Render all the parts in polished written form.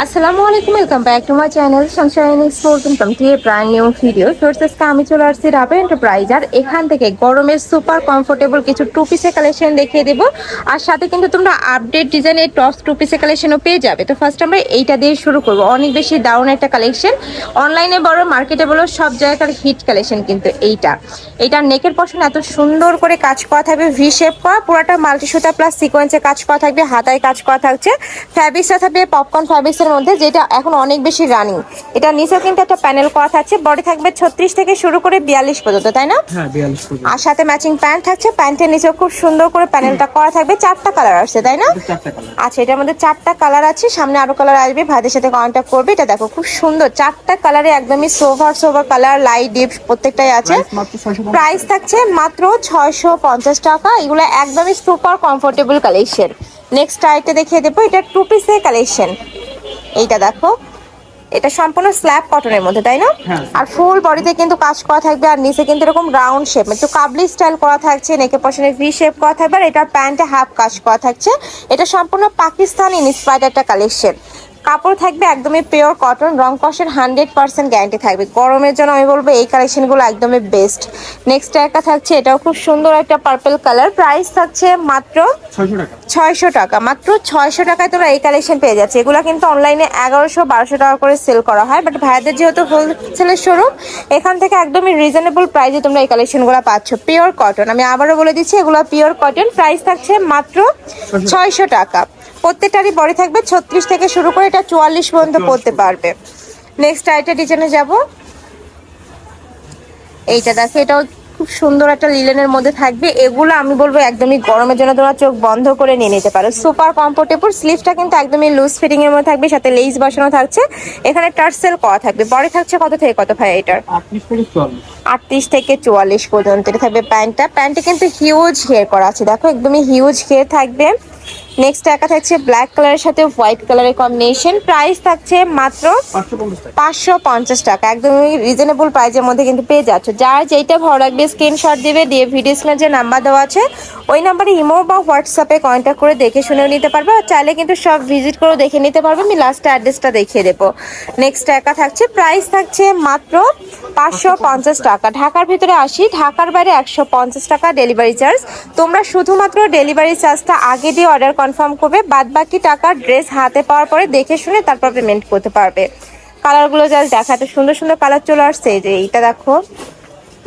আসসালামু আলাইকুম, welcome back to my channel Sunshine Explore to a brand new video. সোর্সেসকে আমি চলে আসছি রাবে এন্টারপ্রাইজ, আর এখান থেকে গরমের সুপার কমফোর্টেবল কিছু টু পিসের কালেকশন দেখিয়ে দেবো। আর সাথে কিন্তু তোমরা আপডেট ডিজাইনের টপস টু পিসের কালেকশনও পেয়ে যাবে। তো ফার্স্ট আমরা এইটা দিয়ে শুরু করবো। অনেক বেশি দারুণ একটা কালেকশন, অনলাইনে বড় মার্কেটে বলো সব জায়গার হিট কালেকশন কিন্তু এইটার নেকের পশন এত সুন্দর করে কাজ করা থাকবে, ভি শেপ করা, পুরাটা মাল্টি সুতা প্লাস সিকোয়েন্সের কাজ করা থাকবে, হাতায় কাজ করা থাকছে, ফ্যাব্রিক্সটা থাকবে পপকর্ন ফ্যাব্রিক্সের মধ্যে, যেটা এখন অনেক বেশি রানিং। এটা নিচেও কিন্তু একটা প্যানেল করা থাকছে, বডি থাকবে 36 থেকে শুরু করে 42 পর্যন্ত, তাই না? হ্যাঁ 42 পর্যন্ত। আর সাথে ম্যাচিং প্যান্ট থাকছে, প্যান্টের নিচেও খুব সুন্দর করে প্যানেলটা করা থাকবে। চারটা কালার আসছে, তাই না? আচ্ছা, এটার মধ্যে চারটা কালার আছে, সামনে আরো কালার আসবে, ভাইদের সাথে কন্ট্যাক্ট করবে। এটা দেখো খুব সুন্দর, চারটা কালারে একদমই সোভার কালার, লাইট ডিপ প্রত্যেকটাই আছে। প্রাইস থাকছে মাত্র 650 টাকা। এগুলো একদমই সুপার কমফোর্টেবল কালেকশন। নেক্সট আইটে দেখিয়ে দেবো, এটা টু পিসের কালেকশন। এইটা দেখো, এটা সম্পূর্ণ স্ল্যাব কটনের মধ্যে, তাই না? আর ফুল বডিতে কিন্তু কাজ করা থাকবে, আর নিচে কিন্তু এরকম রাউন্ড শেপ, একটু কাবলি স্টাইল করা থাকছে, নেকে পশনে ভি শেপ করা থাকবে, আর এটার প্যান্টে হাফ কাজ করা থাকছে। এটা সম্পূর্ণ পাকিস্তানি ইন্সপায়ার্ড একটা কালেকশন। কাপড় থাকবে একদমই পিওর কটন, রং কষের 100% গ্যারান্টি থাকবে। গরমের জন্য আমি বলবো এই কালেকশনগুলো একদমই বেস্ট। নেক্সট একটা থাকছে, এটাও খুব সুন্দর একটা পার্পল কালার। প্রাইস থাকছে মাত্র 600 টাকা। মাত্র 600 টাকায় তোমরা এই কালেকশন পেয়ে যাচ্ছে। এগুলো কিন্তু অনলাইনে 1100-1200 টাকা করে সেল করা হয়, বাট ভাইয়াদের যেহেতু হোলসেলের শোরুম, এখান থেকে একদমই রিজনেবল প্রাইসে তোমরা এই কালেকশনগুলো পাচ্ছ। পিওর কটন, আমি আবারও বলে দিচ্ছি, এগুলো পিওর কটন। প্রাইস থাকছে মাত্র 600 টাকা। প্রত্যেকটারই বডি থাকবে 36 থেকে শুরু করে এটা 44 পর্যন্ত পড়তে পারবে। নেক্সট আইটা ডিজাইনে যাব। এইটা দেখো, এটাও খুব সুন্দর একটা লিলেনের মধ্যে থাকবে। এগুলো আমি বলবো একদমই গরমের জন্য তোমরা চোখ বন্ধ করে নিয়ে নিতে পারো। সুপার কমফোর্টেবল, স্লিভসটা কিন্তু একদমই লুজ ফিটিং এর মধ্যে থাকবে, সাথে লেস বসানো থাকছে, এখানে টার্সেল করা থাকবে। বডি থাকছে কত থেকে কত ভাই এটার? 38 থেকে 44 পর্যন্ত। এটা থাকবে প্যান্টে কিন্তু হিউজ ঘের করা আছে, দেখো একদমই হিউজ ঘের থাকবে। নেক্সট একা থাকছে ব্ল্যাক কালারের সাথে হোয়াইট কালারের কম্বিনেশন। প্রাইস থাকছে মাত্র 550 টাকা। একদমই রিজনেবল প্রাইসের মধ্যে কিন্তু পেয়ে যাচ্ছ। যার যেটা ভালো লাগবে স্ক্রিনশট দিবে, দিয়ে ভিডিও স্ক্রিনে যে নাম্বার দেওয়া আছে ওই নাম্বারে ইমো বা হোয়াটসঅ্যাপে কন্ট্যাক্ট করে দেখে শুনেও নিতে পারবে, আর চাইলে কিন্তু সব ভিজিট করেও দেখে নিতে পারবে। আমি লাস্টে অ্যাড্রেসটা দেখিয়ে দেবো। নেক্সট একা থাকছে, প্রাইস থাকছে মাত্র 550 টাকা। ঢাকার ভিতরে 80, ঢাকার বাইরে 150 টাকা ডেলিভারি চার্জ। তোমরা শুধুমাত্র ডেলিভারি চার্জটা আগে দিয়ে অর্ডার কনফার্ম করবে, বাদ বাকি টাকা ড্রেস হাতে পাওয়ার পরে দেখে শুনে তারপর পেমেন্ট করতে পারবে। কালারগুলো জাস্ট দেখা, এত সুন্দর সুন্দর কালার চলে আসছে। এই যে এইটা দেখো,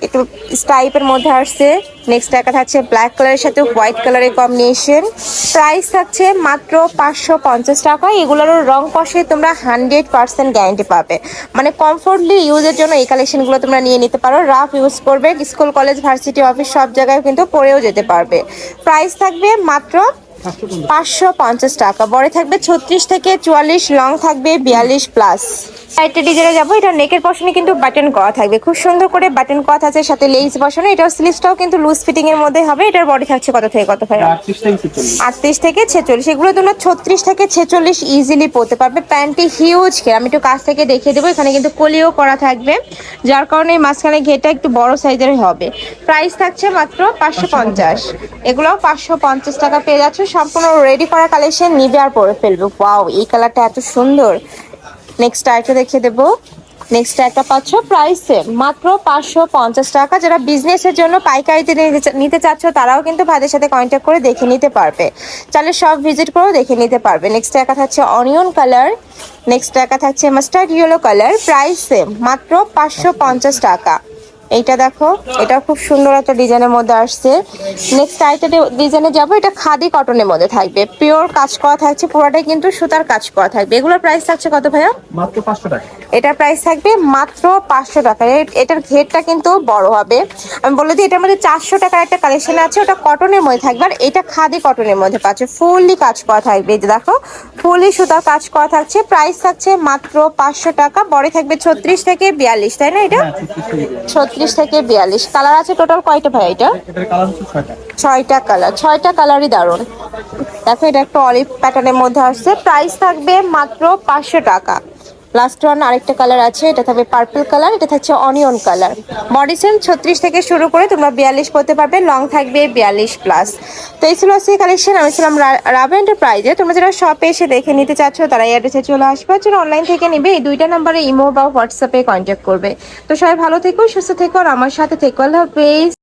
একটু স্টাইপের মধ্যে আসছে। নেক্সট একটা থাকছে ব্ল্যাক কালারের সাথে হোয়াইট কালারের কম্বিনেশন। প্রাইস থাকছে মাত্র 550 টাকা। এগুলোরও রং কষে তোমরা 100% গ্যারান্টি পাবে, মানে কমফোর্টলি ইউজের জন্য এই কালেকশনগুলো তোমরা নিয়ে নিতে পারো। রাফ ইউজ করবে, স্কুল কলেজ ভার্সিটি অফিস সব জায়গায় কিন্তু পরেও যেতে পারবে। প্রাইস থাকবে মাত্র 550 টাকা। বড় থাকবে 36 থেকে 44, লং থাকবে 42 প্লাস। একটা ডিজাইনে যাবো। এটা নেকের পশনে কিন্তু বাটন করা থাকবে, খুব সুন্দর করে বাটন করা আছে, সাথে লেস বসানো। এটার স্লিভসটাও কিন্তু লুজ ফিটিং এর মধ্যে হবে। এটার বডি থাকছে কত থেকে কত ভাই? 38 থেকে 46। এগুলো তোমরা 36 থেকে 46 ইজিলি পরতে পারবে। প্যান্টটি হিউজ ঘের, আমি একটু কাছ থেকে দেখিয়ে দেবো। এখানে কিন্তু কলিও করা থাকবে, যার কারণে মাঝখানে ঘেরটা একটু বড় সাইজের হবে। প্রাইস থাকছে মাত্র 550। এগুলোও 550 টাকা পেয়ে যাচ্ছে। সম্পূর্ণ রেডি করা কালেকশন, নিবে আর পরে ফেলবে। ওয়াও, এই কালারটা এত সুন্দর। নেক্সট আরেকটা দেখিয়ে দেবো। নেক্সট একটা পাচ্ছ প্রাইসে মাত্র 550 টাকা। যারা বিজনেসের জন্য পাইকারিতে নিতে চাচ্ছ তারাও কিন্তু ভাইদের সাথে কন্ট্যাক্ট করে দেখে নিতে পারবে, চাইলে সব ভিজিট করেও দেখে নিতে পারবে। নেক্সট একা থাকছে অনিয়ন কালার। নেক্সট একা থাকছে মাস্টার্ড ইয়েলো কালার। প্রাইসে মাত্র 550 টাকা। এইটা দেখো, এটা খুব সুন্দর একটা ডিজাইনের মধ্যে আসছে। নেক্সট আইটা ডিজাইনে যাবো। এটা খাদি কটনের মধ্যে থাকবে, পিওর কাজ করা থাকছে, পুরোটাই কিন্তু সুতার কাজ করা থাকবে। এগুলোর প্রাইস থাকছে কত ভাইয়া? মাত্র 500 টাকা। এটার প্রাইস থাকবে মাত্র 500 টাকা। এটার ঘেরটা কিন্তু বড় হবে। আমি বলে দিই, এটার মধ্যে 400 টাকার একটা কালেকশন আছে, ওটা কটনের মধ্যে থাকবে, আর এটা খাদি কটনের মধ্যে পাচ্ছে, ফুললি কাজ করা থাকবে। এই যে দেখো, ফুললি সুতার কাজ করা থাকছে। প্রাইস থাকছে মাত্র 500 টাকা। বড় থাকবে 36 থেকে 42, তাই না? এটা 36 থেকে 42। কালার আছে টোটাল কয়টা ভাই? এটা 6টা কালার। 6টা কালারই দারুণ। দেখো, এটা একটা অলিভ প্যাটার্নের মধ্যে আসছে। প্রাইস থাকবে মাত্র 500 টাকা। লাস্ট ওয়ান আরেকটা কালার আছে, এটা থাকবে পার্পল কালার, এটা থাকছে অনিয়ন কালার। বডি সেম 36 থেকে শুরু করে তোমরা 42 পরতে পারবে, লং থাকবে 42 প্লাস। তো এই ছিল সেই কালেকশন। আমি ছিলাম রাবা এন্টারপ্রাইজে। তোমরা যারা শপে এসে দেখে নিতে চাচ্ছ তারা এই অ্যাড্রেসে চলে আসবে, যারা অনলাইন থেকে নিবে এই দুইটা নাম্বারে ইমো বা হোয়াটসঅ্যাপে কন্ট্যাক্ট করবে। তো সবাই ভালো থেকো, সুস্থ থেকো আর আমার সাথে থেকো। আল্লাহ হাফেজ।